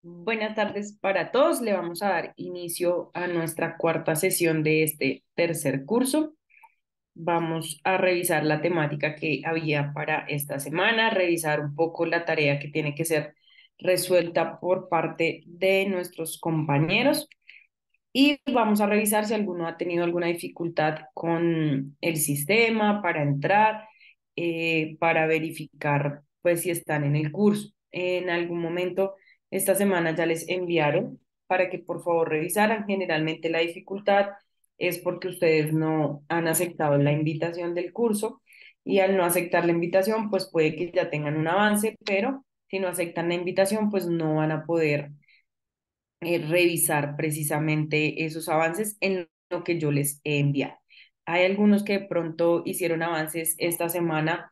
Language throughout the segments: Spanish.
Buenas tardes para todos. Le vamos a dar inicio a nuestra cuarta sesión de este tercer curso. Vamos a revisar la temática que había para esta semana, revisar un poco la tarea que tiene que ser resuelta por parte de nuestros compañeros y vamos a revisar si alguno ha tenido alguna dificultad con el sistema para entrar, para verificar pues si están en el curso. En algún momento esta semana ya les enviaron para que por favor revisaran. Generalmente la dificultad es porque ustedes no han aceptado la invitación del curso y al no aceptar la invitación pues puede que ya tengan un avance, pero si no aceptan la invitación pues no van a poder revisar precisamente esos avances en lo que yo les he enviado. Hay algunos que de pronto hicieron avances esta semana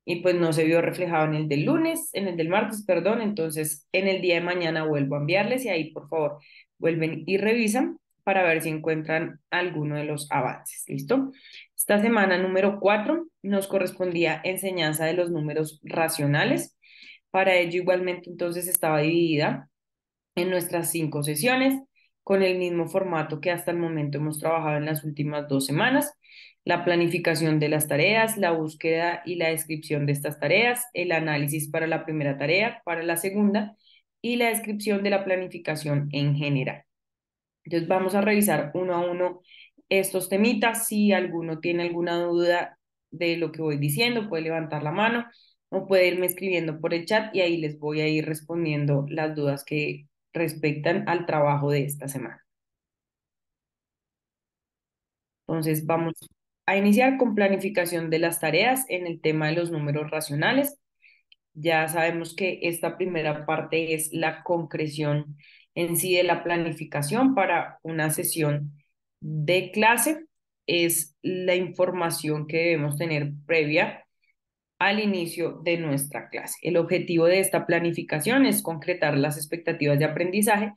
y pues no se vio reflejado en el del lunes, en el del martes, perdón, entonces en el día de mañana vuelvo a enviarles y ahí por favor vuelven y revisan para ver si encuentran alguno de los avances. ¿Listo? Esta semana número 4 nos correspondía enseñanza de los números racionales. Para ello igualmente entonces estaba dividida en nuestras 5 sesiones con el mismo formato que hasta el momento hemos trabajado en las últimas 2 semanas. La planificación de las tareas, la búsqueda y la descripción de estas tareas, el análisis para la primera tarea, para la segunda y la descripción de la planificación en general. Entonces vamos a revisar uno a uno estos temitas. Si alguno tiene alguna duda de lo que voy diciendo, puede levantar la mano o puede irme escribiendo por el chat y ahí les voy a ir respondiendo las dudas que respectan al trabajo de esta semana. Entonces vamos a iniciar con planificación de las tareas en el tema de los números racionales. Ya sabemos que esta primera parte es la concreción en sí de la planificación para una sesión de clase. Es la información que debemos tener previa al inicio de nuestra clase. El objetivo de esta planificación es concretar las expectativas de aprendizaje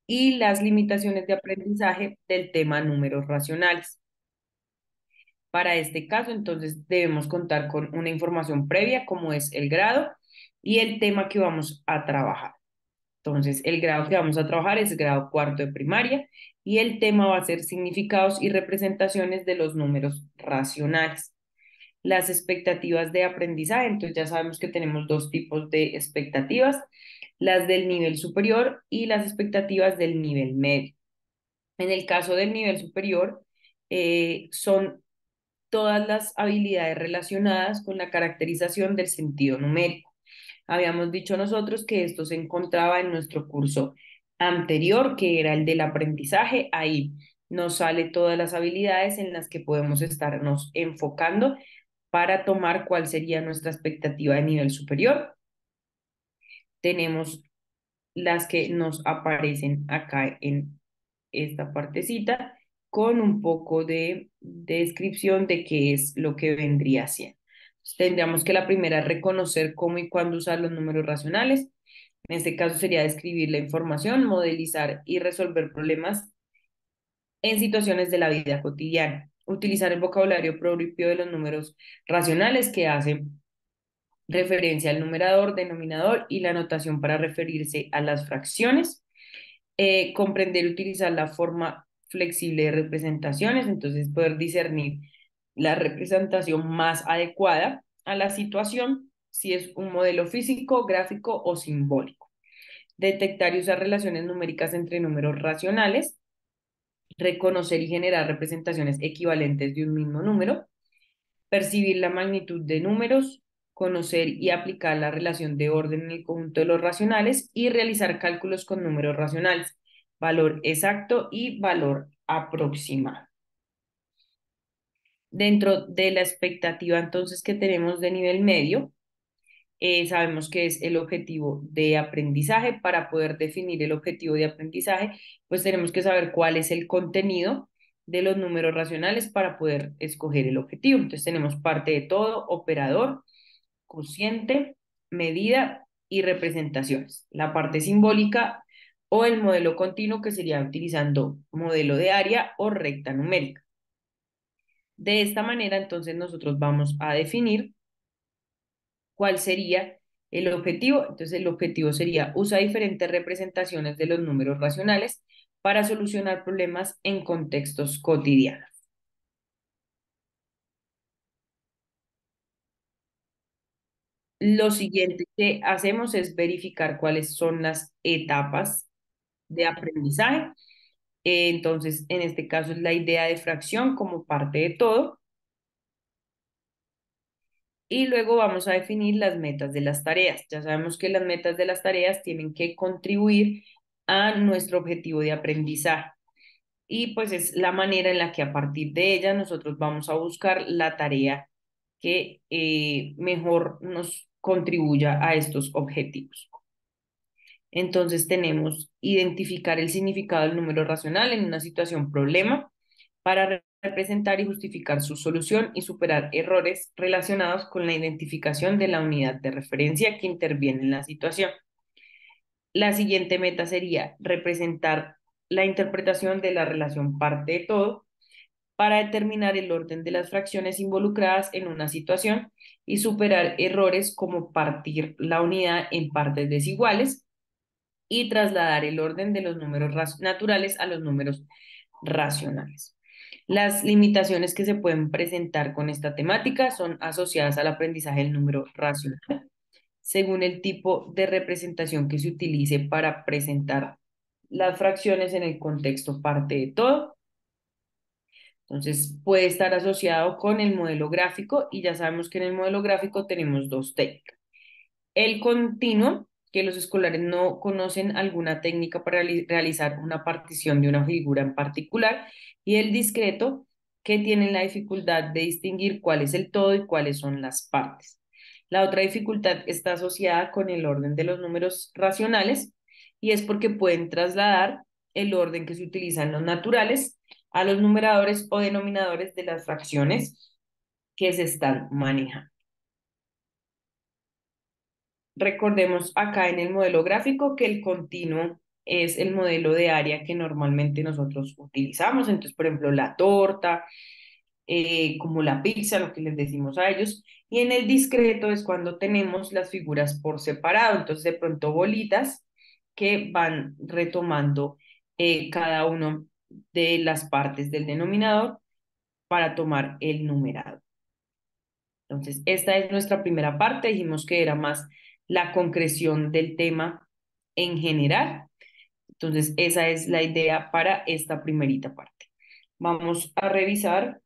y las limitaciones de aprendizaje del tema números racionales. Para este caso, entonces, debemos contar con una información previa, como es el grado y el tema que vamos a trabajar. Entonces, el grado que vamos a trabajar es grado cuarto de primaria y el tema va a ser significados y representaciones de los números racionales. Las expectativas de aprendizaje, entonces ya sabemos que tenemos dos tipos de expectativas, las del nivel superior y las expectativas del nivel medio. En el caso del nivel superior, son todas las habilidades relacionadas con la caracterización del sentido numérico. Habíamos dicho nosotros que esto se encontraba en nuestro curso anterior, que era el del aprendizaje. Ahí nos sale todas las habilidades en las que podemos estarnos enfocando para tomar cuál sería nuestra expectativa de nivel superior. Tenemos las que nos aparecen acá en esta partecita con un poco de descripción de qué es lo que vendría siendo. Entonces, tendríamos que la primera es reconocer cómo y cuándo usar los números racionales. En este caso sería describir la información, modelizar y resolver problemas en situaciones de la vida cotidiana. Utilizar el vocabulario propio de los números racionales que hace referencia al numerador, denominador y la notación para referirse a las fracciones. Comprender y utilizar la forma flexible de representaciones, entonces poder discernir la representación más adecuada a la situación, si es un modelo físico, gráfico o simbólico. Detectar y usar relaciones numéricas entre números racionales, reconocer y generar representaciones equivalentes de un mismo número, percibir la magnitud de números, conocer y aplicar la relación de orden en el conjunto de los racionales y realizar cálculos con números racionales, valor exacto y valor aproximado. Dentro de la expectativa entonces que tenemos de nivel medio, sabemos que es el objetivo de aprendizaje. Para poder definir el objetivo de aprendizaje, pues tenemos que saber cuál es el contenido de los números racionales para poder escoger el objetivo. Entonces tenemos parte de todo, operador, cociente, medida y representaciones. La parte simbólica o el modelo continuo que sería utilizando modelo de área o recta numérica. De esta manera, entonces nosotros vamos a definir cuál sería el objetivo. Entonces, el objetivo sería usar diferentes representaciones de los números racionales para solucionar problemas en contextos cotidianos. Lo siguiente que hacemos es verificar cuáles son las etapas de aprendizaje. Entonces, en este caso es la idea de fracción como parte de todo. Y luego vamos a definir las metas de las tareas. Ya sabemos que las metas de las tareas tienen que contribuir a nuestro objetivo de aprendizaje. Y pues es la manera en la que a partir de ella nosotros vamos a buscar la tarea que mejor nos contribuya a estos objetivos. Entonces tenemos identificar el significado del número racional en una situación problema para representar y justificar su solución y superar errores relacionados con la identificación de la unidad de referencia que interviene en la situación. La siguiente meta sería representar la interpretación de la relación parte de todo para determinar el orden de las fracciones involucradas en una situación y superar errores como partir la unidad en partes desiguales y trasladar el orden de los números naturales a los números racionales. Las limitaciones que se pueden presentar con esta temática son asociadas al aprendizaje del número racional, según el tipo de representación que se utilice para presentar las fracciones en el contexto parte de todo. Entonces, puede estar asociado con el modelo gráfico y ya sabemos que en el modelo gráfico tenemos dos técnicas. El continuo, que los escolares no conocen alguna técnica para realizar una partición de una figura en particular, y el discreto, que tienen la dificultad de distinguir cuál es el todo y cuáles son las partes. La otra dificultad está asociada con el orden de los números racionales y es porque pueden trasladar el orden que se utiliza en los naturales a los numeradores o denominadores de las fracciones que se están manejando. Recordemos acá en el modelo gráfico que el continuo es el modelo de área que normalmente nosotros utilizamos. Entonces, por ejemplo, la torta, como la pizza, lo que les decimos a ellos. Y en el discreto es cuando tenemos las figuras por separado. Entonces, de pronto, bolitas que van retomando cada uno de las partes del denominador para tomar el numerado. Entonces, esta es nuestra primera parte. Dijimos que era más la concreción del tema en general. Entonces, esa es la idea para esta primerita parte. Vamos a revisar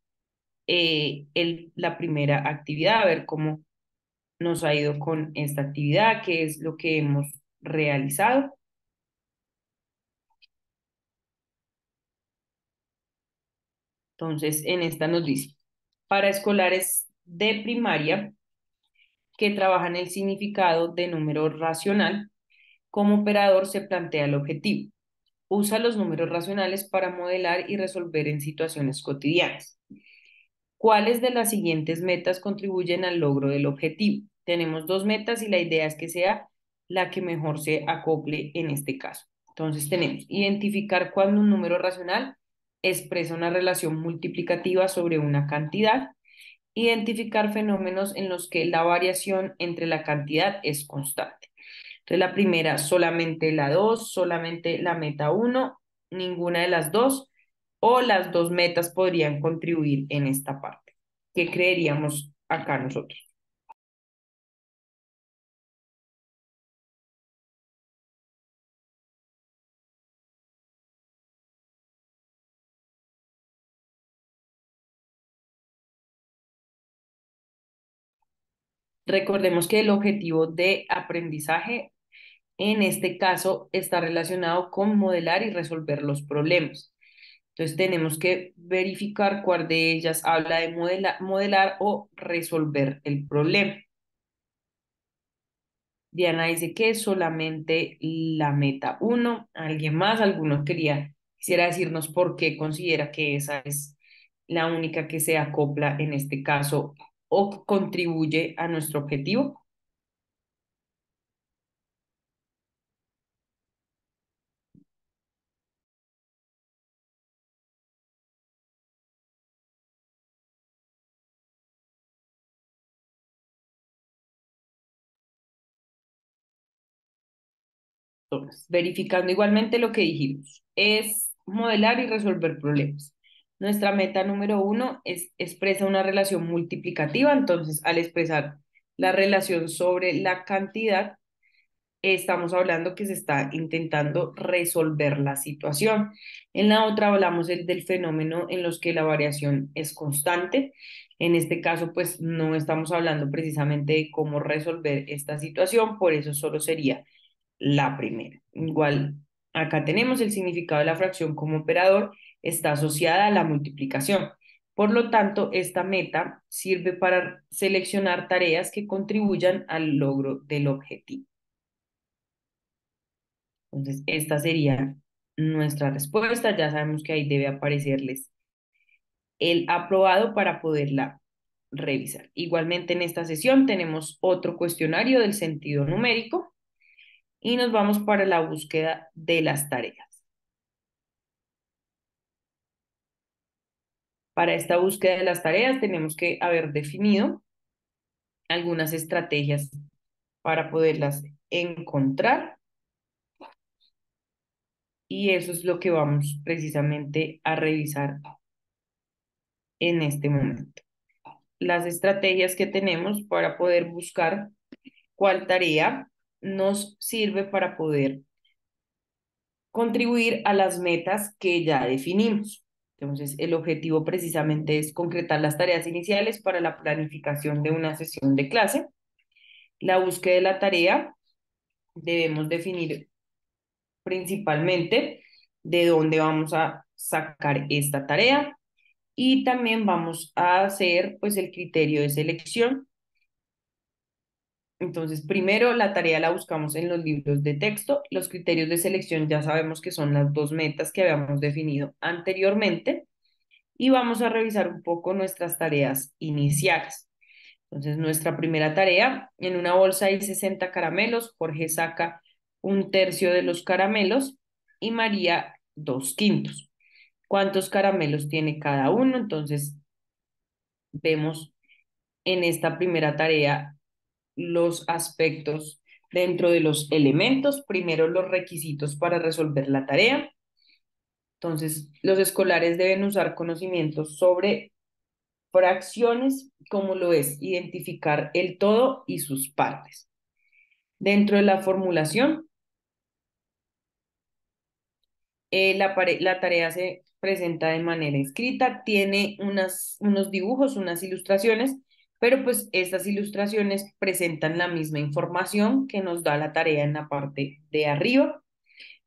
la primera actividad, a ver cómo nos ha ido con esta actividad, qué es lo que hemos realizado. Entonces, en esta nos dice, para escolares de primaria que trabajan el significado de número racional, como operador se plantea el objetivo. Usa los números racionales para modelar y resolver en situaciones cotidianas. ¿Cuáles de las siguientes metas contribuyen al logro del objetivo? Tenemos dos metas y la idea es que sea la que mejor se acople en este caso. Entonces tenemos identificar cuando un número racional expresa una relación multiplicativa sobre una cantidad, identificar fenómenos en los que la variación entre la cantidad es constante. Entonces la primera, solamente la 2, solamente la meta uno, ninguna de las dos, o las dos metas podrían contribuir en esta parte. ¿Qué creeríamos acá nosotros? Recordemos que el objetivo de aprendizaje en este caso está relacionado con modelar y resolver los problemas. Entonces tenemos que verificar cuál de ellas habla de modelar o resolver el problema. Diana dice que solamente la meta uno. ¿Alguien más? ¿Alguno quisiera decirnos por qué considera que esa es la única que se acopla en este caso o contribuye a nuestro objetivo? Entonces, verificando igualmente lo que dijimos, es modelar y resolver problemas. Nuestra meta número uno es expresa una relación multiplicativa, entonces al expresar la relación sobre la cantidad, estamos hablando que se está intentando resolver la situación. En la otra hablamos del fenómeno en los que la variación es constante. En este caso, pues no estamos hablando precisamente de cómo resolver esta situación, por eso solo sería la primera. Igual, acá tenemos el significado de la fracción como operador, está asociada a la multiplicación. Por lo tanto, esta meta sirve para seleccionar tareas que contribuyan al logro del objetivo. Entonces, esta sería nuestra respuesta. Ya sabemos que ahí debe aparecerles el aprobado para poderla revisar. Igualmente en esta sesión tenemos otro cuestionario del sentido numérico y nos vamos para la búsqueda de las tareas. Para esta búsqueda de las tareas tenemos que haber definido algunas estrategias para poderlas encontrar y eso es lo que vamos precisamente a revisar en este momento. Las estrategias que tenemos para poder buscar cuál tarea nos sirve para poder contribuir a las metas que ya definimos. Entonces, el objetivo precisamente es concretar las tareas iniciales para la planificación de una sesión de clase. La búsqueda de la tarea debemos definir principalmente de dónde vamos a sacar esta tarea y también vamos a hacer pues el criterio de selección. Entonces, primero la tarea la buscamos en los libros de texto. Los criterios de selección ya sabemos que son las dos metas que habíamos definido anteriormente y vamos a revisar un poco nuestras tareas iniciales. Entonces, nuestra primera tarea, en una bolsa hay 60 caramelos, Jorge saca un tercio de los caramelos y María 2/5. ¿Cuántos caramelos tiene cada uno? Entonces, vemos en esta primera tarea los aspectos dentro de los elementos, primero los requisitos para resolver la tarea. Entonces, los escolares deben usar conocimientos sobre fracciones, como lo es identificar el todo y sus partes. Dentro de la formulación, la tarea se presenta de manera escrita, tiene unos dibujos, unas ilustraciones, pero pues estas ilustraciones presentan la misma información que nos da la tarea en la parte de arriba.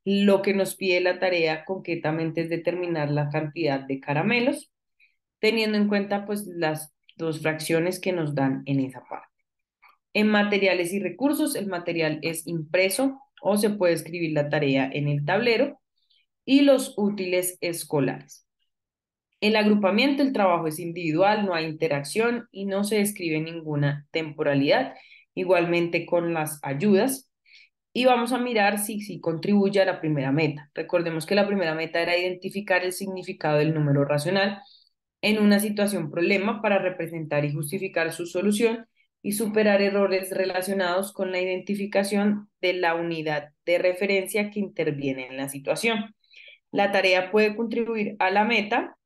Lo que nos pide la tarea concretamente es determinar la cantidad de caramelos, teniendo en cuenta pues las dos fracciones que nos dan en esa parte. En materiales y recursos, el material es impreso o se puede escribir la tarea en el tablero y los útiles escolares. El agrupamiento, el trabajo es individual, no hay interacción y no se describe ninguna temporalidad. Igualmente con las ayudas. Y vamos a mirar si contribuye a la primera meta. Recordemos que la primera meta era identificar el significado del número racional en una situación problema para representar y justificar su solución y superar errores relacionados con la identificación de la unidad de referencia que interviene en la situación. La tarea puede contribuir a la meta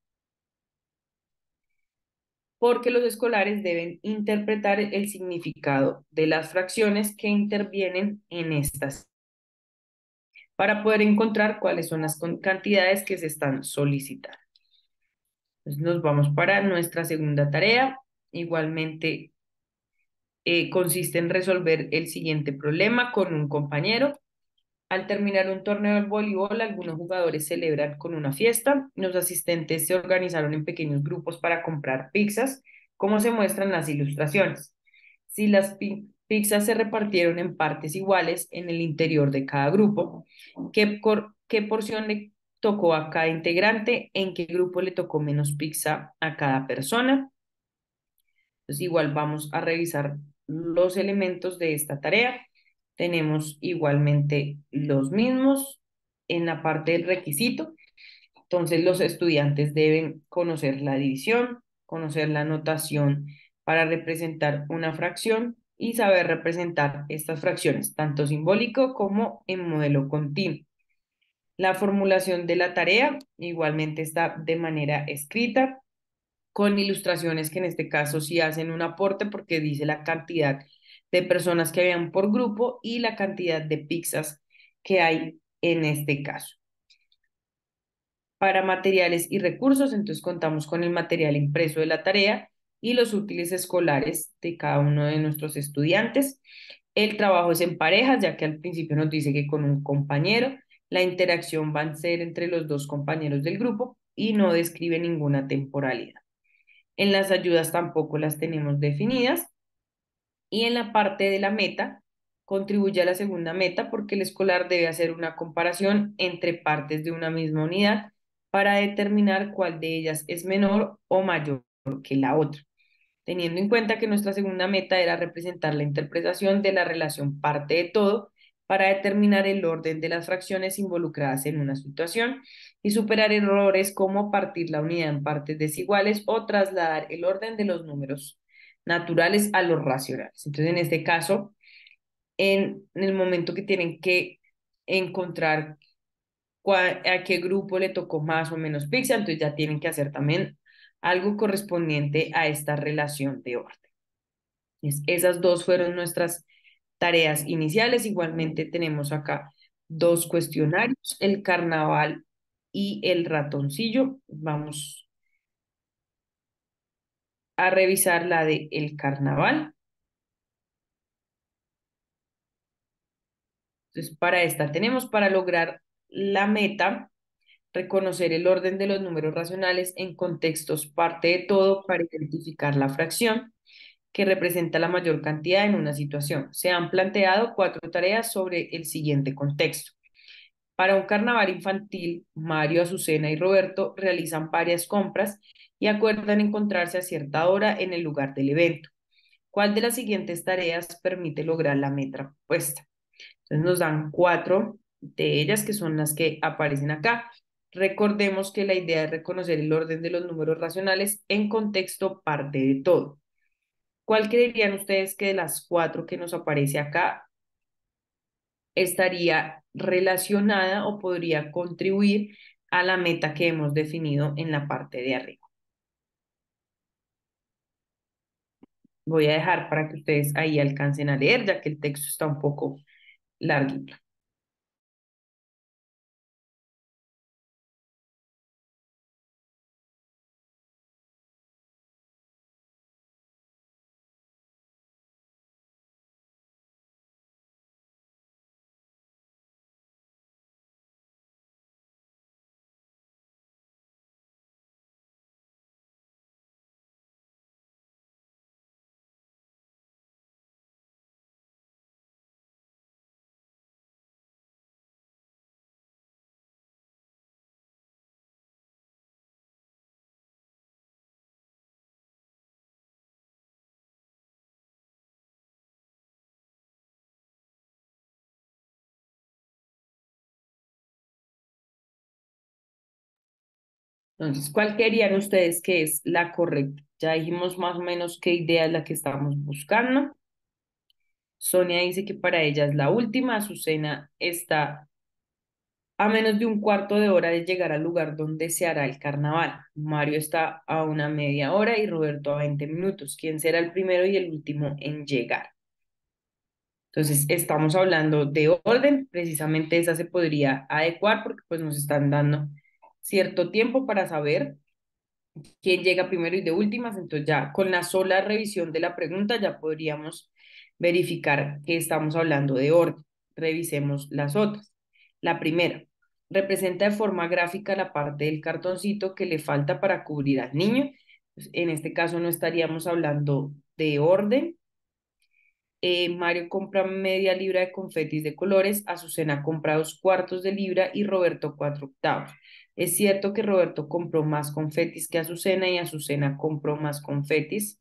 porque los escolares deben interpretar el significado de las fracciones que intervienen en estas para poder encontrar cuáles son las cantidades que se están solicitando. Entonces nos vamos para nuestra segunda tarea. Igualmente consiste en resolver el siguiente problema con un compañero. Al terminar un torneo de voleibol, algunos jugadores celebran con una fiesta. Los asistentes se organizaron en pequeños grupos para comprar pizzas, como se muestran las ilustraciones. Si las pizzas se repartieron en partes iguales en el interior de cada grupo, ¿qué porción le tocó a cada integrante? ¿En qué grupo le tocó menos pizza a cada persona? Entonces, igual vamos a revisar los elementos de esta tarea. Tenemos igualmente los mismos en la parte del requisito. Entonces, los estudiantes deben conocer la división, conocer la notación para representar una fracción y saber representar estas fracciones, tanto simbólico como en modelo continuo. La formulación de la tarea igualmente está de manera escrita, con ilustraciones que en este caso sí hacen un aporte porque dice la cantidad de personas que habían por grupo y la cantidad de pizzas que hay en este caso. Para materiales y recursos, entonces contamos con el material impreso de la tarea y los útiles escolares de cada uno de nuestros estudiantes. El trabajo es en parejas, ya que al principio nos dice que con un compañero, la interacción va a ser entre los dos compañeros del grupo y no describe ninguna temporalidad. En las ayudas tampoco las tenemos definidas. Y en la parte de la meta, contribuye a la segunda meta porque el escolar debe hacer una comparación entre partes de una misma unidad para determinar cuál de ellas es menor o mayor que la otra, teniendo en cuenta que nuestra segunda meta era representar la interpretación de la relación parte de todo para determinar el orden de las fracciones involucradas en una situación y superar errores como partir la unidad en partes desiguales o trasladar el orden de los números naturales a los racionales. Entonces, en este caso, en el momento que tienen que encontrar a qué grupo le tocó más o menos pizza, entonces ya tienen que hacer también algo correspondiente a esta relación de orden. Esas dos fueron nuestras tareas iniciales. Igualmente tenemos acá dos cuestionarios, el carnaval y el ratoncillo. Vamos a revisar la de el carnaval. Entonces, para esta tenemos para lograr la meta, reconocer el orden de los números racionales en contextos parte de todo para identificar la fracción que representa la mayor cantidad en una situación. Se han planteado 4 tareas sobre el siguiente contexto. Para un carnaval infantil, Mario, Azucena y Roberto realizan varias compras y acuerdan encontrarse a cierta hora en el lugar del evento. ¿Cuál de las siguientes tareas permite lograr la meta propuesta? Entonces nos dan 4 de ellas que son las que aparecen acá. Recordemos que la idea es reconocer el orden de los números racionales en contexto parte de todo. ¿Cuál creerían ustedes que de las 4 que nos aparece acá estaría relacionada o podría contribuir a la meta que hemos definido en la parte de arriba? Voy a dejar para que ustedes ahí alcancen a leer, ya que el texto está un poco larguito. Entonces, ¿cuál querían ustedes que es la correcta? Ya dijimos más o menos qué idea es la que estamos buscando. Sonia dice que para ella es la última. Azucena está a menos de un cuarto de hora de llegar al lugar donde se hará el carnaval. Mario está a una media hora y Roberto a 20 minutos. ¿Quién será el primero y el último en llegar? Entonces, estamos hablando de orden. Precisamente esa se podría adecuar porque pues nos están dando cierto tiempo para saber quién llega primero y de últimas. Entonces ya con la sola revisión de la pregunta ya podríamos verificar que estamos hablando de orden. Revisemos las otras. La primera, representa de forma gráfica la parte del cartoncito que le falta para cubrir al niño. Pues, en este caso no estaríamos hablando de orden. Mario compra media libra de confetis de colores, Azucena compra 2 cuartos de libra y Roberto 4 octavos. Es cierto que Roberto compró más confetis que Azucena y Azucena compró más confetis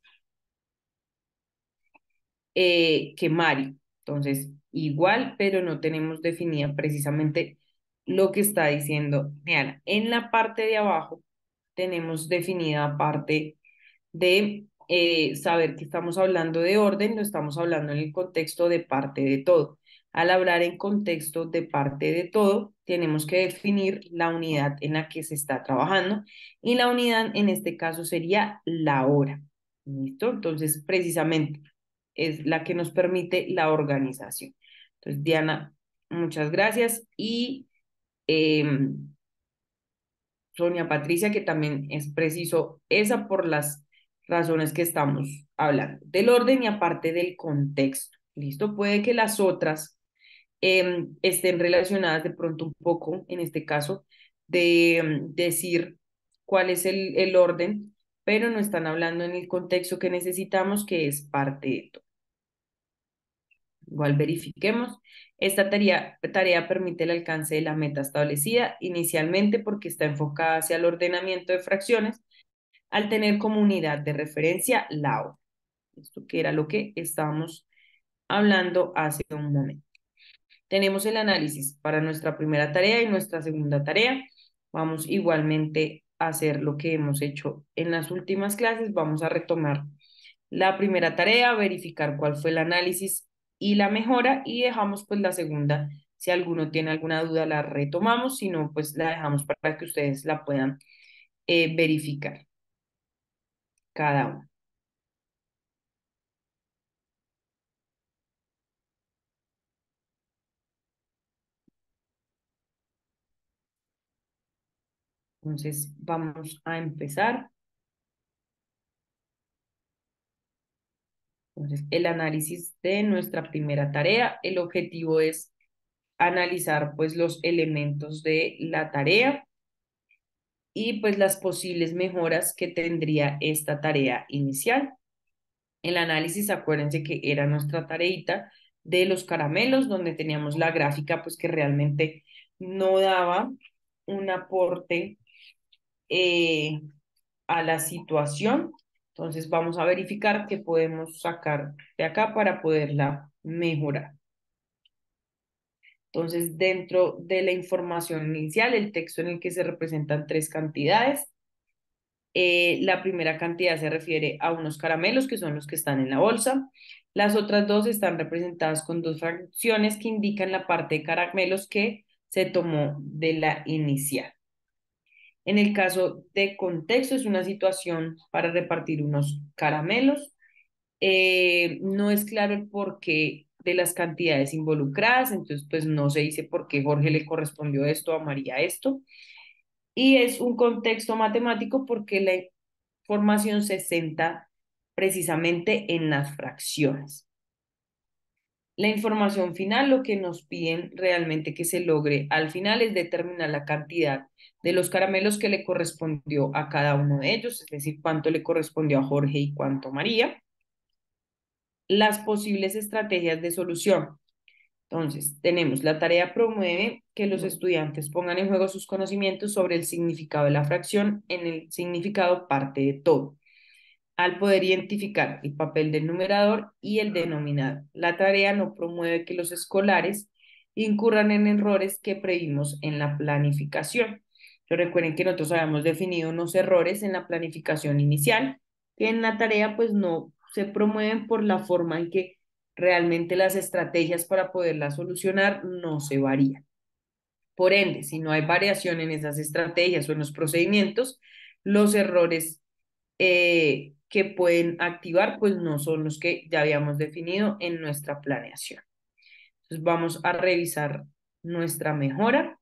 que Mario. Entonces, igual, pero no tenemos definida precisamente lo que está diciendo Diana. En la parte de abajo tenemos definida parte de saber que estamos hablando de orden, lo estamos hablando en el contexto de parte de todo. Al hablar en contexto de parte de todo, tenemos que definir la unidad en la que se está trabajando y la unidad en este caso sería la hora. ¿Listo? Entonces, precisamente es la que nos permite la organización. Entonces, Diana, muchas gracias y Sonia Patricia, que también es preciso esa por las razones que estamos hablando, del orden y aparte del contexto. ¿Listo? Puede que las otras estén relacionadas de pronto un poco, en este caso, de decir cuál es el orden, pero no están hablando en el contexto que necesitamos, que es parte de todo. Igual verifiquemos. Esta tarea permite el alcance de la meta establecida inicialmente porque está enfocada hacia el ordenamiento de fracciones al tener como unidad de referencia la hora. Esto que era lo que estábamos hablando hace un momento. Tenemos el análisis para nuestra primera tarea y nuestra segunda tarea. Vamos igualmente a hacer lo que hemos hecho en las últimas clases. Vamos a retomar la primera tarea, verificar cuál fue el análisis y la mejora y dejamos pues la segunda. Si alguno tiene alguna duda la retomamos, si no pues la dejamos para que ustedes la puedan verificar cada uno. Entonces vamos a empezar. Entonces el análisis de nuestra primera tarea, el objetivo es analizar pues los elementos de la tarea y pues las posibles mejoras que tendría esta tarea inicial. El análisis, acuérdense que era nuestra tareita de los caramelos, donde teníamos la gráfica, pues que realmente no daba un aporte eh, a la situación. Entonces vamos a verificar qué podemos sacar de acá para poderla mejorar. Entonces, dentro de la información inicial, el texto en el que se representan tres cantidades. La primera cantidad se refiere a unos caramelos que son los que están en la bolsa. Las otras dos están representadas con dos fracciones que indican la parte de caramelos que se tomó de la inicial. En el caso de contexto, es una situación para repartir unos caramelos. No es claro el porqué de las cantidades involucradas, entonces pues no se dice por qué Jorge le correspondió esto, a María esto. Y es un contexto matemático porque la información se centra precisamente en las fracciones. La información final, lo que nos piden realmente que se logre al final es determinar la cantidad de los caramelos que le correspondió a cada uno de ellos, es decir, cuánto le correspondió a Jorge y cuánto a María. Las posibles estrategias de solución. Entonces, tenemos la tarea promueve que los estudiantes pongan en juego sus conocimientos sobre el significado de la fracción en el significado parte de todo, al poder identificar el papel del numerador y el denominador. La tarea no promueve que los escolares incurran en errores que previmos en la planificación. Pero recuerden que nosotros habíamos definido unos errores en la planificación inicial, que en la tarea pues no se promueven por la forma en que realmente las estrategias para poderlas solucionar no se varían. Por ende, si no hay variación en esas estrategias o en los procedimientos, los errores que pueden activar, pues no son los que ya habíamos definido en nuestra planeación. Entonces vamos a revisar nuestra mejora.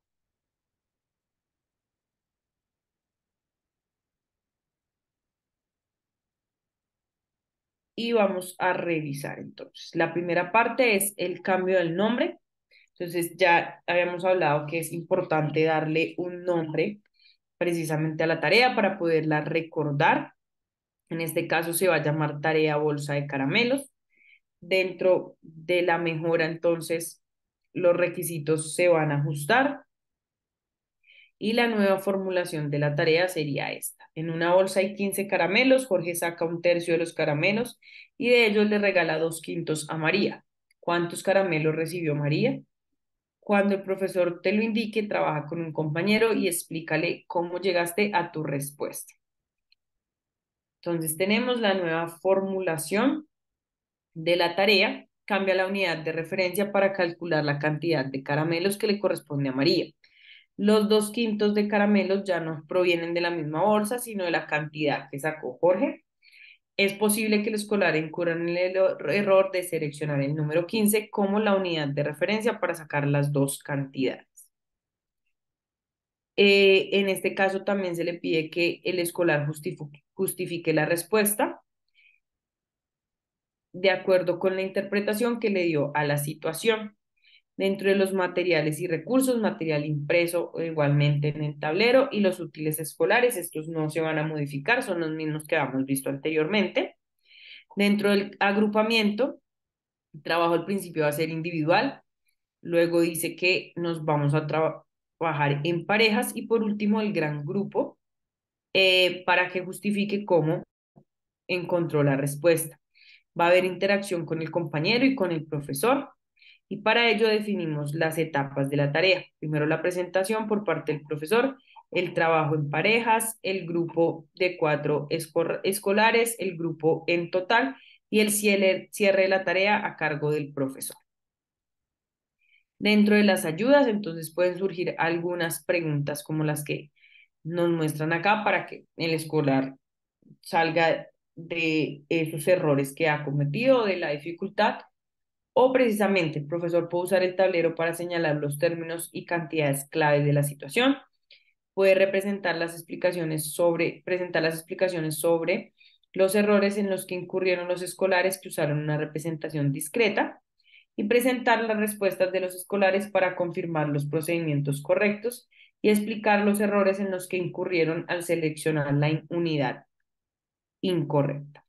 Y vamos a revisar entonces. La primera parte es el cambio del nombre. Entonces ya habíamos hablado que es importante darle un nombre precisamente a la tarea para poderla recordar. En este caso se va a llamar tarea bolsa de caramelos. Dentro de la mejora, entonces, los requisitos se van a ajustar y la nueva formulación de la tarea sería esta. En una bolsa hay 15 caramelos, Jorge saca un tercio de los caramelos y de ellos le regala 2/5 a María. ¿Cuántos caramelos recibió María? Cuando el profesor te lo indique, trabaja con un compañero y explícale cómo llegaste a tu respuesta. Entonces tenemos la nueva formulación de la tarea, cambia la unidad de referencia para calcular la cantidad de caramelos que le corresponde a María. Los 2/5 de caramelos ya no provienen de la misma bolsa, sino de la cantidad que sacó Jorge. Es posible que el escolar incurra en el error de seleccionar el número 15 como la unidad de referencia para sacar las dos cantidades. En este caso también se le pide que el escolar justifique la respuesta de acuerdo con la interpretación que le dio a la situación. Dentro de los materiales y recursos, material impreso igualmente en el tablero y los útiles escolares, estos no se van a modificar, son los mismos que habíamos visto anteriormente. Dentro del agrupamiento, el trabajo al principio va a ser individual, luego dice que nos vamos a trabajar en parejas y por último el gran grupo para que justifique cómo encontró la respuesta. Va a haber interacción con el compañero y con el profesor. Y para ello definimos las etapas de la tarea. Primero la presentación por parte del profesor, el trabajo en parejas, el grupo de 4 escolares, el grupo en total y el cierre de la tarea a cargo del profesor. Dentro de las ayudas, entonces pueden surgir algunas preguntas como las que nos muestran acá para que el escolar salga de esos errores que ha cometido, de la dificultad, o precisamente el profesor puede usar el tablero para señalar los términos y cantidades claves de la situación, puede presentar las explicaciones sobre los errores en los que incurrieron los escolares que usaron una representación discreta y presentar las respuestas de los escolares para confirmar los procedimientos correctos y explicar los errores en los que incurrieron al seleccionar la unidad incorrecta.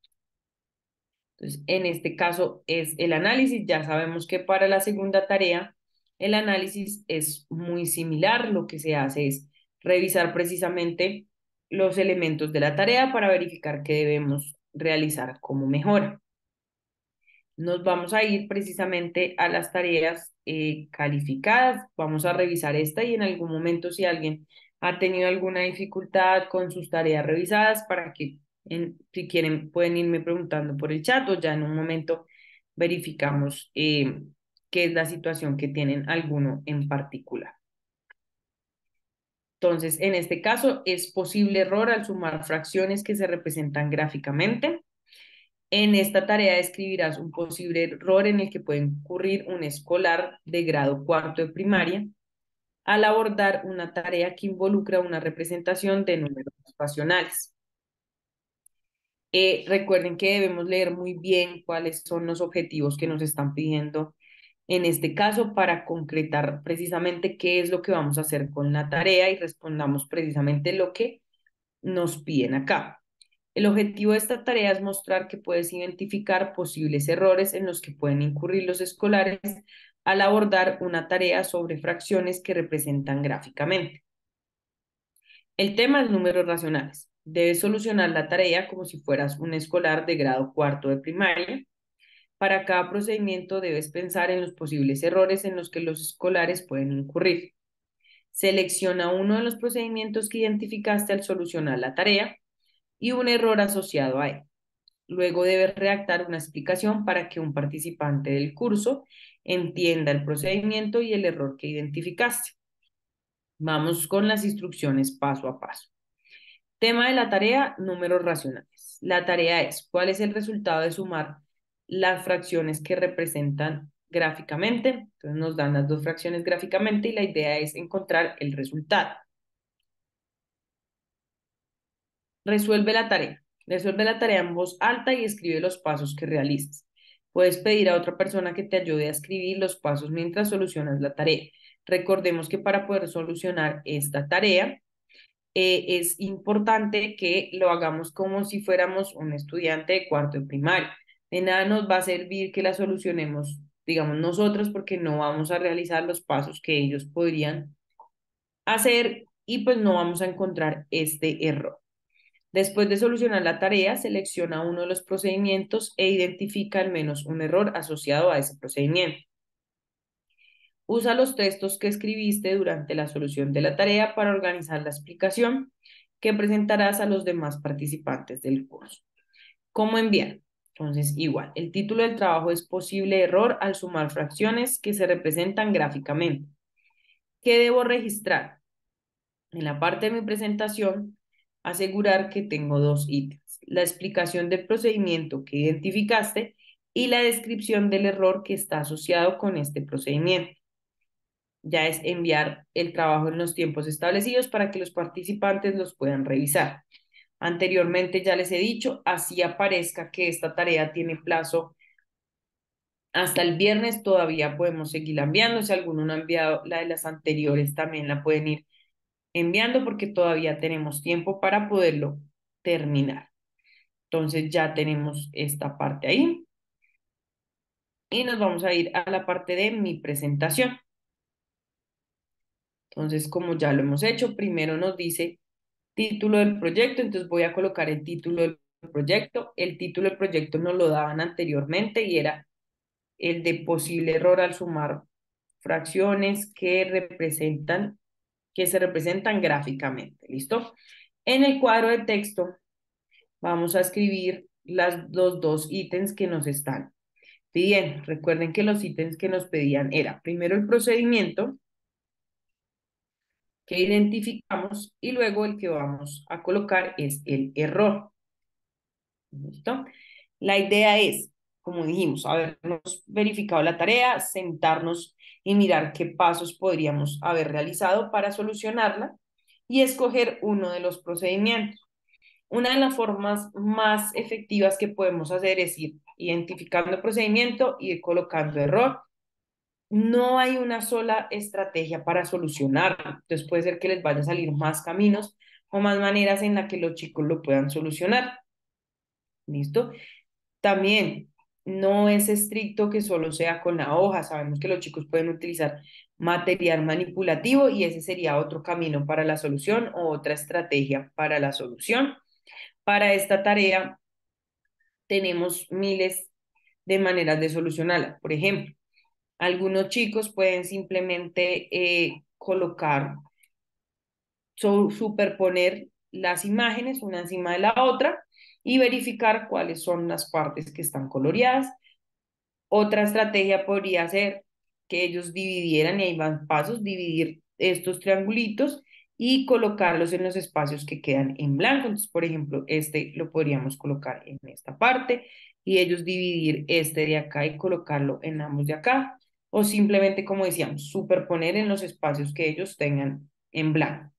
Entonces, en este caso es el análisis. Ya sabemos que para la segunda tarea, el análisis es muy similar. Lo que se hace es revisar precisamente los elementos de la tarea para verificar qué debemos realizar como mejora. Nos vamos a ir precisamente a las tareas calificadas. Vamos a revisar esta y en algún momento si alguien ha tenido alguna dificultad con sus tareas revisadas, para que si quieren pueden irme preguntando por el chat o ya en un momento verificamos qué es la situación que tienen alguno en particular. Entonces, en este caso es posible error al sumar fracciones que se representan gráficamente. En esta tarea describirás un posible error en el que puede incurrir un escolar de grado cuarto de primaria al abordar una tarea que involucra una representación de números racionales. Recuerden que debemos leer muy bien cuáles son los objetivos que nos están pidiendo en este caso para concretar precisamente qué es lo que vamos a hacer con la tarea y respondamos precisamente lo que nos piden acá. El objetivo de esta tarea es mostrar que puedes identificar posibles errores en los que pueden incurrir los escolares al abordar una tarea sobre fracciones que representan gráficamente. El tema es números racionales. Debes solucionar la tarea como si fueras un escolar de grado cuarto de primaria. Para cada procedimiento debes pensar en los posibles errores en los que los escolares pueden incurrir. Selecciona uno de los procedimientos que identificaste al solucionar la tarea y un error asociado a él. Luego debes redactar una explicación para que un participante del curso entienda el procedimiento y el error que identificaste. Vamos con las instrucciones paso a paso. Tema de la tarea, números racionales. La tarea es: ¿cuál es el resultado de sumar las fracciones que representan gráficamente? Entonces nos dan las dos fracciones gráficamente y la idea es encontrar el resultado. Resuelve la tarea. Resuelve la tarea en voz alta y escribe los pasos que realizas. Puedes pedir a otra persona que te ayude a escribir los pasos mientras solucionas la tarea. Recordemos que para poder solucionar esta tarea, es importante que lo hagamos como si fuéramos un estudiante de cuarto de primaria. De nada nos va a servir que la solucionemos, digamos, nosotros, porque no vamos a realizar los pasos que ellos podrían hacer y pues no vamos a encontrar este error. Después de solucionar la tarea, selecciona uno de los procedimientos e identifica al menos un error asociado a ese procedimiento. Usa los textos que escribiste durante la solución de la tarea para organizar la explicación que presentarás a los demás participantes del curso. ¿Cómo enviar? Entonces, igual, el título del trabajo es posible error al sumar fracciones que se representan gráficamente. ¿Qué debo registrar? En la parte de mi presentación, asegurar que tengo dos ítems: la explicación del procedimiento que identificaste y la descripción del error que está asociado con este procedimiento. Ya es enviar el trabajo en los tiempos establecidos para que los participantes los puedan revisar. Anteriormente ya les he dicho, así aparezca que esta tarea tiene plazo hasta el viernes, todavía podemos seguirla enviando. Si alguno no ha enviado la de las anteriores, también la pueden ir enviando porque todavía tenemos tiempo para poderlo terminar. Entonces ya tenemos esta parte ahí y nos vamos a ir a la parte de mi presentación. Entonces, como ya lo hemos hecho, primero nos dice título del proyecto, entonces voy a colocar el título del proyecto. El título del proyecto nos lo daban anteriormente y era el de posible error al sumar fracciones que se representan gráficamente. ¿Listo? En el cuadro de texto vamos a escribir los dos ítems que nos están pidiendo. Recuerden que los ítems que nos pedían era primero el procedimiento que identificamos y luego el que vamos a colocar es el error. ¿Listo? La idea es, como dijimos, habernos verificado la tarea, sentarnos y mirar qué pasos podríamos haber realizado para solucionarla y escoger uno de los procedimientos. Una de las formas más efectivas que podemos hacer es ir identificando el procedimiento y ir colocando error. No hay una sola estrategia para solucionarlo. Entonces puede ser que les vaya a salir más caminos o más maneras en las que los chicos lo puedan solucionar. ¿Listo? También no es estricto que solo sea con la hoja. Sabemos que los chicos pueden utilizar material manipulativo y ese sería otro camino para la solución o otra estrategia para la solución. Para esta tarea tenemos miles de maneras de solucionarla. Por ejemplo, algunos chicos pueden simplemente colocar, superponer las imágenes una encima de la otra y verificar cuáles son las partes que están coloreadas. Otra estrategia podría ser que ellos dividieran, y ahí van pasos, dividir estos triangulitos y colocarlos en los espacios que quedan en blanco. Entonces, por ejemplo, este lo podríamos colocar en esta parte y ellos dividir este de acá y colocarlo en ambos de acá. O simplemente, como decíamos, superponer en los espacios que ellos tengan en blanco.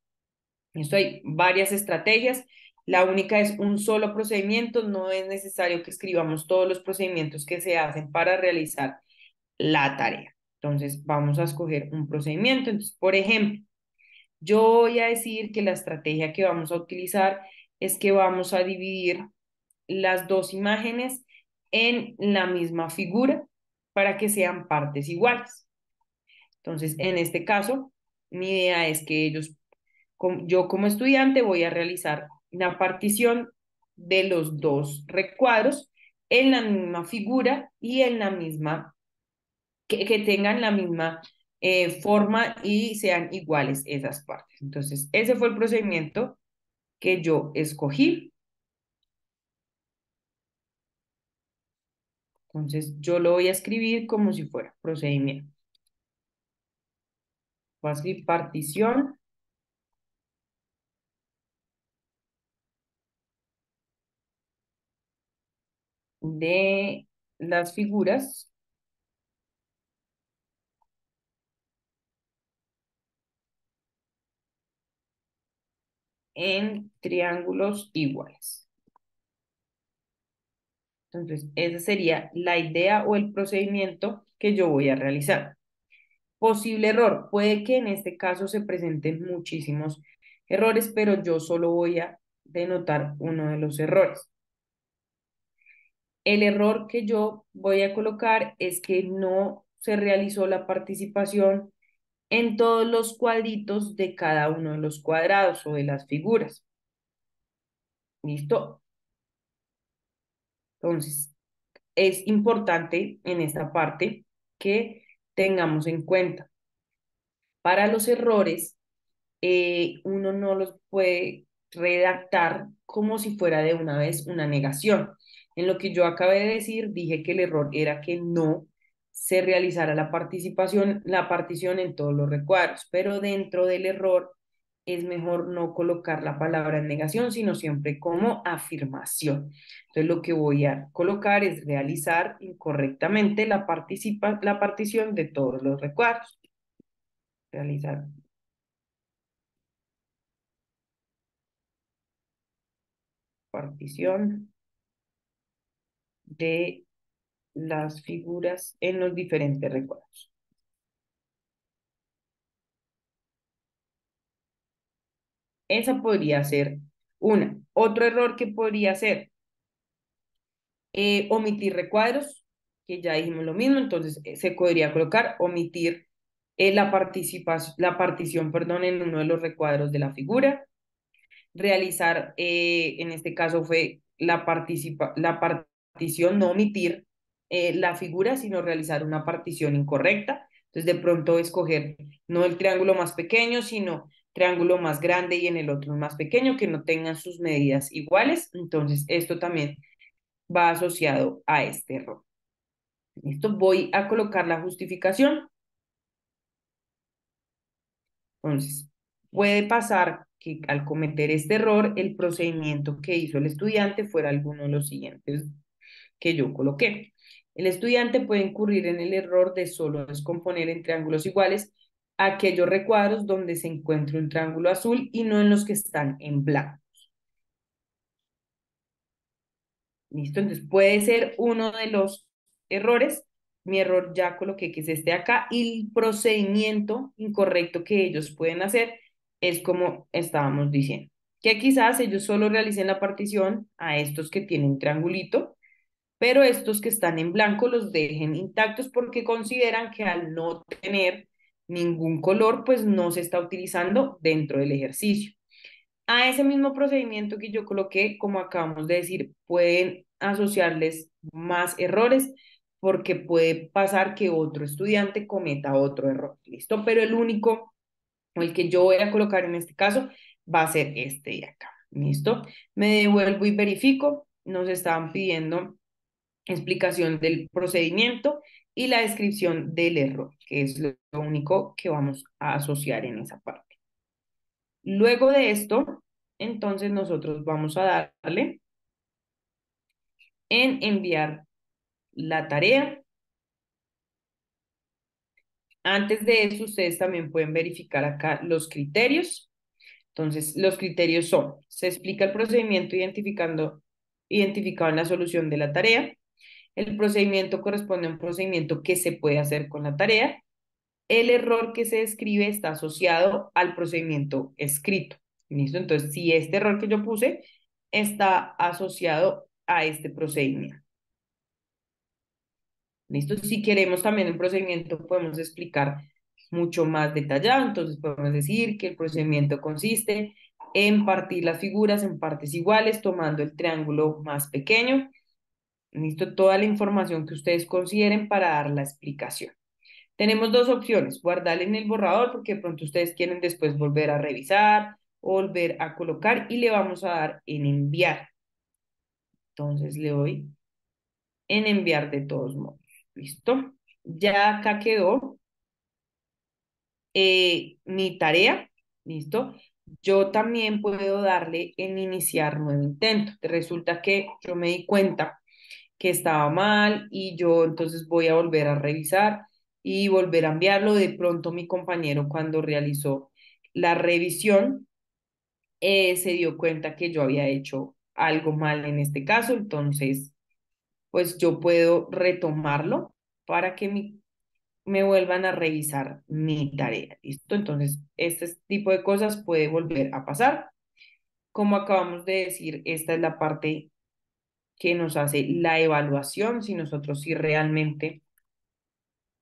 Esto hay varias estrategias. La única es un solo procedimiento. No es necesario que escribamos todos los procedimientos que se hacen para realizar la tarea. Entonces, vamos a escoger un procedimiento. Entonces, por ejemplo, yo voy a decir que la estrategia que vamos a utilizar es que vamos a dividir las dos imágenes en la misma figura para que sean partes iguales. Entonces, en este caso, mi idea es que yo como estudiante voy a realizar la partición de los dos recuadros en la misma figura y en la misma, que tengan la misma forma y sean iguales esas partes. Entonces, ese fue el procedimiento que yo escogí. Entonces, yo lo voy a escribir como si fuera procedimiento. Voy a escribir partición de las figuras en triángulos iguales. Entonces, esa sería la idea o el procedimiento que yo voy a realizar. Posible error. Puede que en este caso se presenten muchísimos errores, pero yo solo voy a denotar uno de los errores. El error que yo voy a colocar es que no se realizó la participación en todos los cuadritos de cada uno de los cuadrados o de las figuras. ¿Listo? Entonces, es importante en esta parte que tengamos en cuenta. Para los errores, uno no los puede, redactar como si fuera de una vez una negación. En lo que yo acabé de decir, dije que el error era que no se realizara la partición en todos los recuadros, pero dentro del error es mejor no colocar la palabra en negación, sino siempre como afirmación. Entonces, lo que voy a colocar es realizar incorrectamente la partición de todos los recuadros. Realizar partición de las figuras en los diferentes recuadros. Esa podría ser una. Otro error que podría ser omitir recuadros, que ya dijimos lo mismo, entonces se podría colocar omitir la partición, perdón, en uno de los recuadros de la figura, realizar, en este caso fue la partición, no omitir la figura, sino realizar una partición incorrecta. Entonces, de pronto escoger no el triángulo más pequeño, sino triángulo más grande y en el otro más pequeño, que no tengan sus medidas iguales. Entonces, esto también va asociado a este error. Listo, voy a colocar la justificación. Entonces, puede pasar que al cometer este error, el procedimiento que hizo el estudiante fuera alguno de los siguientes que yo coloqué. El estudiante puede incurrir en el error de solo descomponer en triángulos iguales aquellos recuadros donde se encuentra un triángulo azul y no en los que están en blanco. ¿Listo? Entonces puede ser uno de los errores. Mi error ya coloqué que es este acá y el procedimiento incorrecto que ellos pueden hacer es como estábamos diciendo, que quizás ellos solo realicen la partición a estos que tienen triangulito, pero estos que están en blanco los dejen intactos porque consideran que al no tener ningún color, pues no se está utilizando dentro del ejercicio. A ese mismo procedimiento que yo coloqué, como acabamos de decir, pueden asociarles más errores porque puede pasar que otro estudiante cometa otro error, ¿listo? Pero el único, o el que yo voy a colocar en este caso, va a ser este de acá, ¿listo? Me devuelvo y verifico, nos estaban pidiendo explicación del procedimiento y la descripción del error, que es lo único que vamos a asociar en esa parte. Luego de esto, entonces nosotros vamos a darle en enviar la tarea. Antes de eso, ustedes también pueden verificar acá los criterios. Entonces, los criterios son, se explica el procedimiento identificado en la solución de la tarea. El procedimiento corresponde a un procedimiento que se puede hacer con la tarea. El error que se describe está asociado al procedimiento escrito. ¿Listo? Entonces, si este error que yo puse está asociado a este procedimiento. ¿Listo? Si queremos también el procedimiento, podemos explicar mucho más detallado. Entonces, podemos decir que el procedimiento consiste en partir las figuras en partes iguales, tomando el triángulo más pequeño. ¿Listo? Toda la información que ustedes consideren para dar la explicación. Tenemos dos opciones, guardar en el borrador porque de pronto ustedes quieren después volver a revisar, volver a colocar y le vamos a dar en enviar. Entonces le doy en enviar de todos modos. ¿Listo? Ya acá quedó mi tarea. ¿Listo? Yo también puedo darle en iniciar nuevo intento. Resulta que yo me di cuenta que estaba mal y yo entonces voy a volver a revisar y volver a enviarlo. De pronto mi compañero cuando realizó la revisión se dio cuenta que yo había hecho algo mal en este caso, entonces pues yo puedo retomarlo para que me vuelvan a revisar mi tarea, ¿listo? Entonces este tipo de cosas puede volver a pasar. Como acabamos de decir, esta es la parte que nos hace la evaluación, si nosotros sí realmente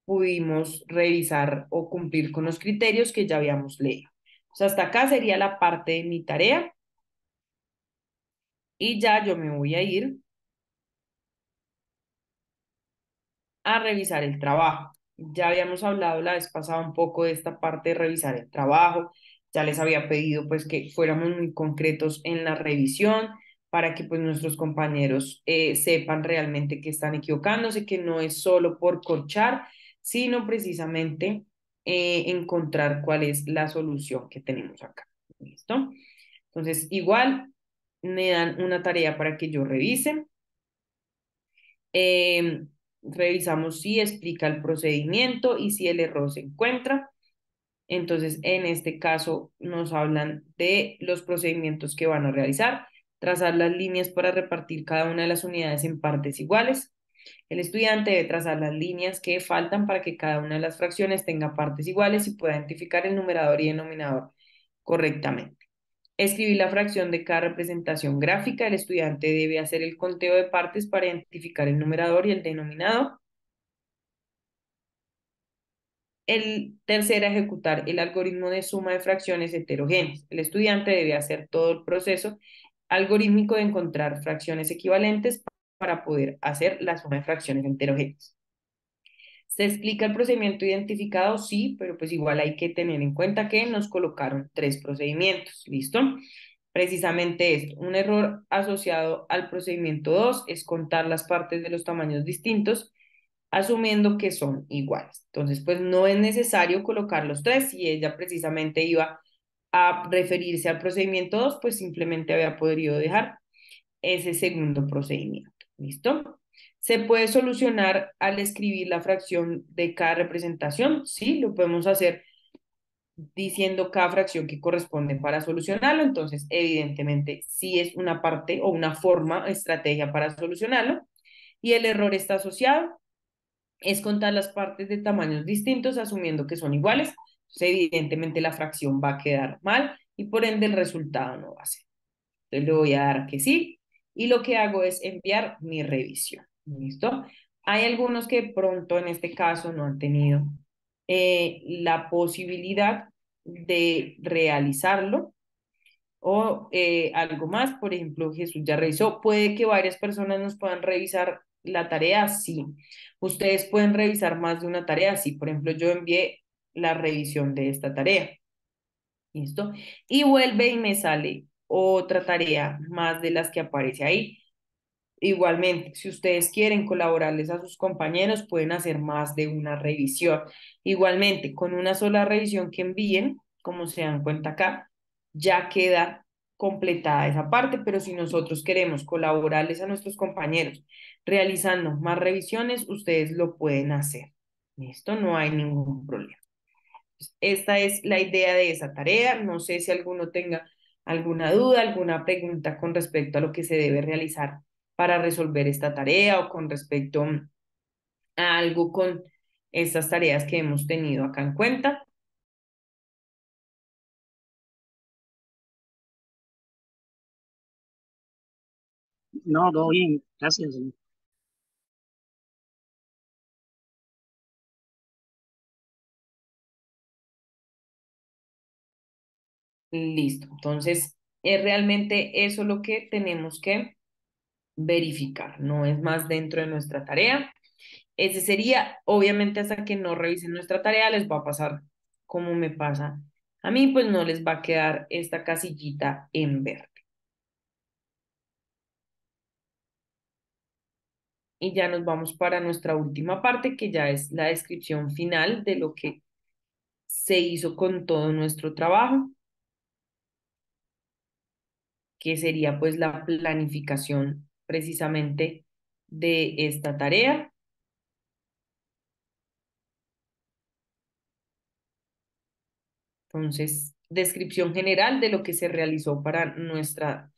pudimos revisar o cumplir con los criterios que ya habíamos leído. O sea, hasta acá sería la parte de mi tarea y ya yo me voy a ir a revisar el trabajo. Ya habíamos hablado la vez pasada un poco de esta parte de revisar el trabajo, Ya les había pedido pues que fuéramos muy concretos en la revisión para que pues nuestros compañeros sepan realmente que están equivocándose, que no es solo por corchar, sino precisamente encontrar cuál es la solución que tenemos acá. ¿Listo? Entonces, igual me dan una tarea para que yo revise. Eh, Revisamos si explica el procedimiento y si el error se encuentra. Entonces, en este caso, nos hablan de los procedimientos que van a realizar, trazar las líneas para repartir cada una de las unidades en partes iguales. El estudiante debe trazar las líneas que faltan para que cada una de las fracciones tenga partes iguales y pueda identificar el numerador y denominador correctamente. Escribir la fracción de cada representación gráfica. El estudiante debe hacer el conteo de partes para identificar el numerador y el denominador. El tercero, ejecutar el algoritmo de suma de fracciones heterogéneas. El estudiante debe hacer todo el proceso algorítmico de encontrar fracciones equivalentes para poder hacer la suma de fracciones heterogéneas. ¿Se explica el procedimiento identificado? Sí, pero pues igual hay que tener en cuenta que nos colocaron 3 procedimientos. ¿Listo? Precisamente esto. Un error asociado al procedimiento 2 es contar las partes de los tamaños distintos, asumiendo que son iguales. Entonces, pues no es necesario colocar los 3. Si ella precisamente iba a referirse al procedimiento 2, pues simplemente había podido dejar ese segundo procedimiento. ¿Listo? ¿Se puede solucionar al escribir la fracción de cada representación? Sí, lo podemos hacer diciendo cada fracción que corresponde para solucionarlo. Entonces, evidentemente, sí es una parte o una forma, estrategia para solucionarlo. Y el error está asociado, es contar las partes de tamaños distintos, asumiendo que son iguales. Entonces, evidentemente, la fracción va a quedar mal y por ende el resultado no va a ser. Entonces le voy a dar que sí y lo que hago es enviar mi revisión. ¿Listo? Hay algunos que pronto en este caso no han tenido la posibilidad de realizarlo o algo más. Por ejemplo, Jesús ya revisó. Puede que varias personas nos puedan revisar la tarea, sí. Ustedes pueden revisar más de una tarea, sí. Por ejemplo, yo envié la revisión de esta tarea. ¿Listo? Y vuelve y me sale otra tarea más de las que aparece ahí. Igualmente, si ustedes quieren colaborarles a sus compañeros, pueden hacer más de una revisión. Igualmente, con una sola revisión que envíen, como se dan cuenta acá, ya queda completada esa parte, pero si nosotros queremos colaborarles a nuestros compañeros realizando más revisiones, ustedes lo pueden hacer. ¿Listo? No hay ningún problema. Esta es la idea de esa tarea. No sé si alguno tenga alguna duda, alguna pregunta con respecto a lo que se debe realizar para resolver esta tarea o con respecto a algo con estas tareas que hemos tenido acá en cuenta. No, todo bien, gracias. Listo. Entonces, es realmente eso lo que tenemos que verificar. No es más dentro de nuestra tarea. Ese sería, obviamente, hasta que no revisen nuestra tarea, les va a pasar como me pasa a mí, pues no les va a quedar esta casillita en verde. Y ya nos vamos para nuestra última parte, que ya es la descripción final de lo que se hizo con todo nuestro trabajo, que sería pues la planificación precisamente de esta tarea. Entonces, descripción general de lo que se realizó para nuestra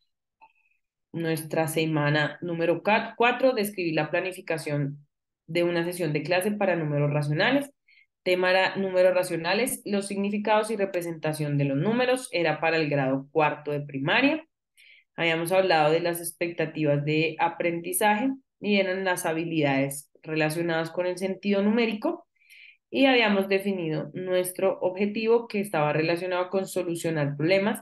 semana número 4, describir la planificación de una sesión de clase para números racionales. Tema era números racionales, los significados y representación de los números, era para el grado cuarto de primaria. Habíamos hablado de las expectativas de aprendizaje y eran las habilidades relacionadas con el sentido numérico y habíamos definido nuestro objetivo que estaba relacionado con solucionar problemas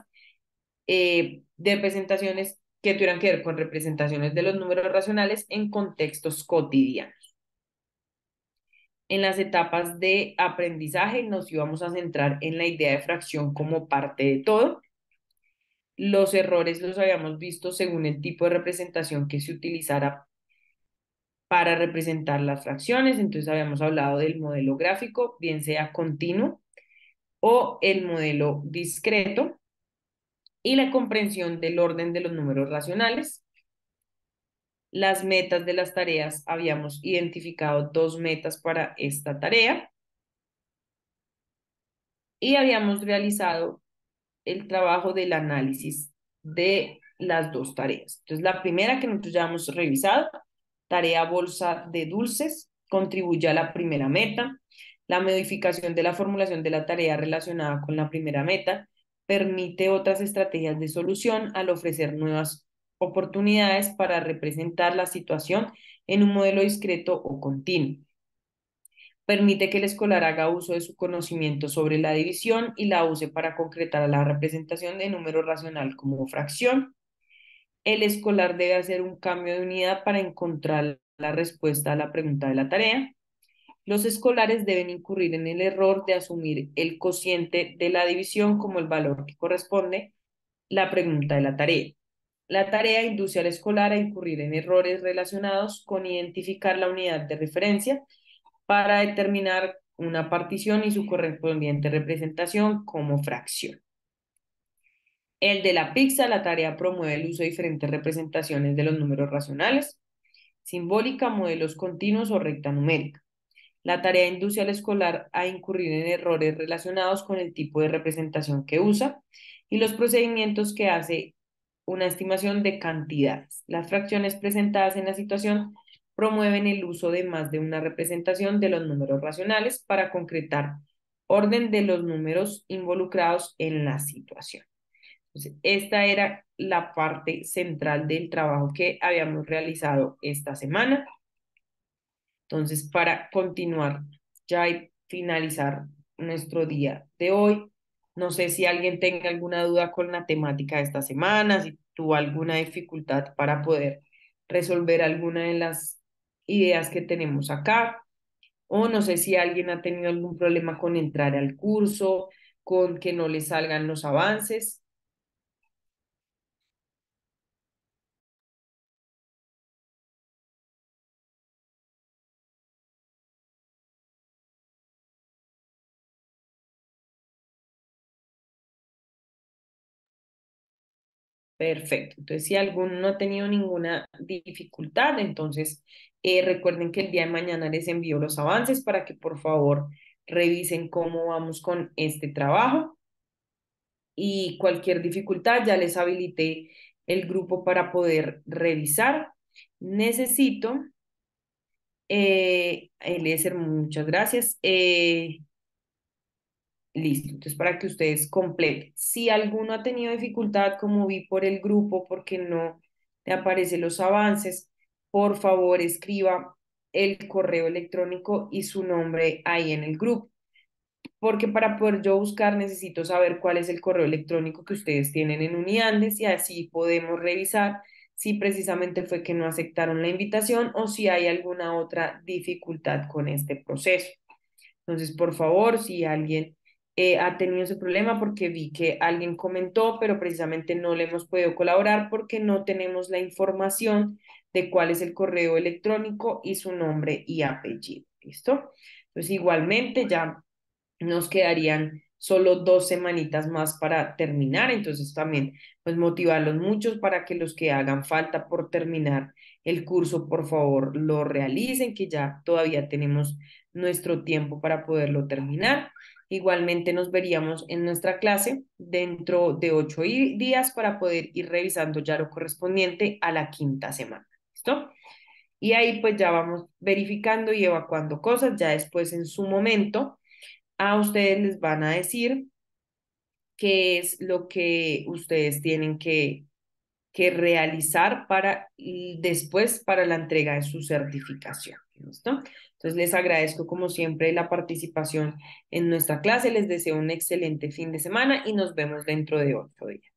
de representaciones que tuvieran que ver con representaciones de los números racionales en contextos cotidianos. En las etapas de aprendizaje nos íbamos a centrar en la idea de fracción como parte de todo. Los errores los habíamos visto según el tipo de representación que se utilizara para representar las fracciones. Entonces habíamos hablado del modelo gráfico, bien sea continuo o el modelo discreto, y la comprensión del orden de los números racionales. Las metas de las tareas, habíamos identificado dos metas para esta tarea y habíamos realizado el trabajo del análisis de las dos tareas. Entonces, la primera que nosotros ya hemos revisado, tarea bolsa de dulces, contribuye a la primera meta. La modificación de la formulación de la tarea relacionada con la primera meta permite otras estrategias de solución al ofrecer nuevas oportunidades para representar la situación en un modelo discreto o continuo. Permite que el escolar haga uso de su conocimiento sobre la división y la use para concretar la representación de número racional como fracción. El escolar debe hacer un cambio de unidad para encontrar la respuesta a la pregunta de la tarea. Los escolares deben incurrir en el error de asumir el cociente de la división como el valor que corresponde a la pregunta de la tarea. La tarea induce al escolar a incurrir en errores relacionados con identificar la unidad de referencia para determinar una partición y su correspondiente representación como fracción. El de la pizza, la tarea promueve el uso de diferentes representaciones de los números racionales, simbólica, modelos continuos o recta numérica. La tarea induce al escolar a incurrir en errores relacionados con el tipo de representación que usa y los procedimientos que hace una estimación de cantidades. Las fracciones presentadas en la situación promueven el uso de más de una representación de los números racionales para concretar orden de los números involucrados en la situación. Entonces, esta era la parte central del trabajo que habíamos realizado esta semana. Entonces, para continuar ya y finalizar nuestro día de hoy, no sé si alguien tenga alguna duda con la temática de esta semana, si tuvo alguna dificultad para poder resolver alguna de las ideas que tenemos acá, o no sé si alguien ha tenido algún problema con entrar al curso, con que no le salgan los avances. Perfecto. Entonces, si alguno no ha tenido ninguna dificultad, entonces recuerden que el día de mañana les envío los avances para que por favor revisen cómo vamos con este trabajo y cualquier dificultad ya les habilité el grupo para poder revisar. Necesito, Eliezer, muchas gracias. Listo, entonces para que ustedes completen. Si alguno ha tenido dificultad, como vi por el grupo, porque no le aparecen los avances, por favor escriba el correo electrónico y su nombre ahí en el grupo, porque para poder yo buscar necesito saber cuál es el correo electrónico que ustedes tienen en Uniandes y así podemos revisar si precisamente fue que no aceptaron la invitación o si hay alguna otra dificultad con este proceso. Entonces, por favor, si alguien ha tenido ese problema, porque vi que alguien comentó, pero precisamente no le hemos podido colaborar porque no tenemos la información de cuál es el correo electrónico y su nombre y apellido. ¿Listo? Entonces, igualmente ya nos quedarían solo 2 semanitas más para terminar, entonces también pues motivarlos muchos para que los que hagan falta por terminar el curso, por favor, lo realicen, que ya todavía tenemos nuestro tiempo para poderlo terminar. Igualmente nos veríamos en nuestra clase dentro de 8 días para poder ir revisando ya lo correspondiente a la quinta semana. ¿Listo? Y ahí pues ya vamos verificando y evacuando cosas, ya después en su momento a ustedes les van a decir qué es lo que ustedes tienen que realizar para después para la entrega de su certificación. ¿Listo? Entonces les agradezco como siempre la participación en nuestra clase, les deseo un excelente fin de semana y nos vemos dentro de 8 días.